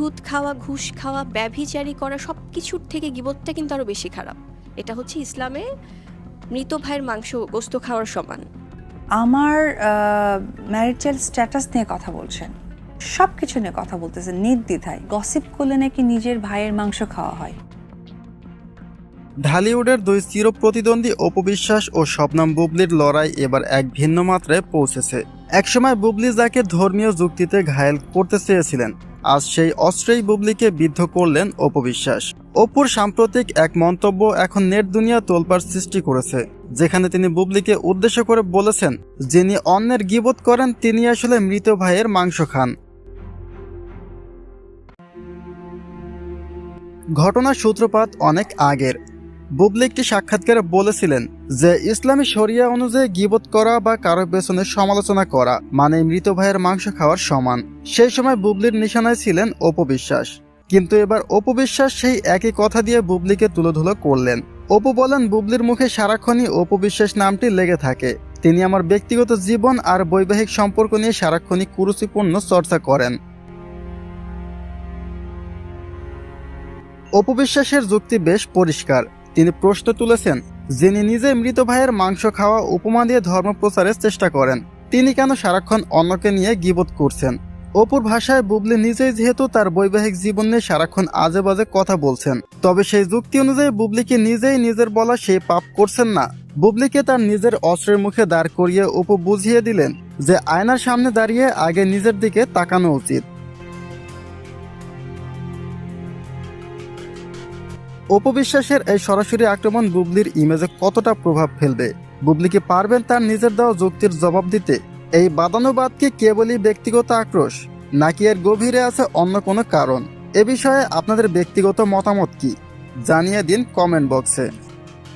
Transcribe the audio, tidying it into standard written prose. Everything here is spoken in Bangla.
সুদ খাওয়া, ঘুষ খাওয়া, ব্যভিচারী করা, সব কিছুর থেকে গীবতটা কিন্তু আরও বেশি খারাপ। এটা হচ্ছে ইসলামে মৃত ভাইয়ের মাংস গোস্ত খাওয়ার সমান। আমার ম্যারিটাল স্ট্যাটাস নিয়ে কথা বলছেন, সব কিছু নিয়ে কথা বলতেছেন নির্দ্বিধায়, গসিপ করলে নাকি নিজের ভাইয়ের মাংস খাওয়া হয়। ঢালিউডের দুই চির প্রতিদ্বন্দ্বী অপু বিশ্বাস ও শবনম বুবলির লড়াই এবার এক ভিন্ন মাত্রায় পৌঁছেছে। একসময় বুবলি যাকে ধর্মীয় যুক্তিতে ঘায়েল করতে চেয়েছিলেন, আজ সেই অস্ত্রেই বুবলিকে বিদ্ধ করলেন অপু বিশ্বাস। অপুর সাম্প্রতিক এক মন্তব্য এখন নেট দুনিয়া তোলপাড় সৃষ্টি করেছে, যেখানে তিনি বুবলিকে উদ্দেশ্য করে বলেছেন, যিনি অন্যের গীবত করেন তিনি আসলে মৃত ভাইয়ের মাংস খান। ঘটনার সূত্রপাত অনেক আগের। বুবলি একটি সাক্ষাৎকারে বলেছিলেন যে ইসলামী শরিয়া অনুযায়ী গীবত করা বা কারো পেছনে সমালোচনা করা মানে মৃত ভাইয়ের মাংস খাওয়ার সমান। সেই সময় বুবলির নিশানায় ছিলেন অপু বিশ্বাস, কিন্তু এবার অপু বিশ্বাস সেই একই কথা দিয়ে বুবলিকে তুলোধুলো করলেন। অপু বলেন, বুবলির মুখে সারাক্ষণই অপু বিশ্বাস নামটি লেগে থাকে। তিনি আমার ব্যক্তিগত জীবন আর বৈবাহিক সম্পর্ক নিয়ে সারাক্ষণই কুরুচিপূর্ণ চর্চা করেন। অপু বিশ্বাসের যুক্তি বেশ পরিষ্কার। তিনি প্রশ্ন তুলেছেন, যিনি নিজে মৃত ভাইয়ের মাংস খাওয়া উপমা দিয়ে ধর্ম প্রচারের চেষ্টা করেন, তিনি কেন সারাক্ষণ অন্যকে নিয়ে গীবত করছেন? অপুর ভাষায় বুবলি নিজেই যেহেতু তার বৈবাহিক জীবন নিয়ে সারাক্ষণ আজে বাজে কথা বলছেন, তবে সেই যুক্তি অনুযায়ী বুবলিকে নিজেই নিজের বলা সেই পাপ করছেন না। বুবলিকে তার নিজের অস্ত্রের মুখে দাঁড় করিয়ে অপু বুঝিয়ে দিলেন যে আয়নার সামনে দাঁড়িয়ে আগে নিজের দিকে তাকানো উচিত। অপু বিশ্বাসের এই সরাসরি আক্রমণ বুবলির ইমেজে কতটা প্রভাব ফেলবে? বুবলি কি পারবেন তার নিজের দেওয়া যুক্তির জবাব দিতে? এই বাদানুবাদ কি কেবলই ব্যক্তিগত আক্রোশ, নাকি এর গভীরে আছে অন্য কোনো কারণ? এ বিষয়ে আপনাদের ব্যক্তিগত মতামত কি? জানিয়ে দিন কমেন্ট বক্সে।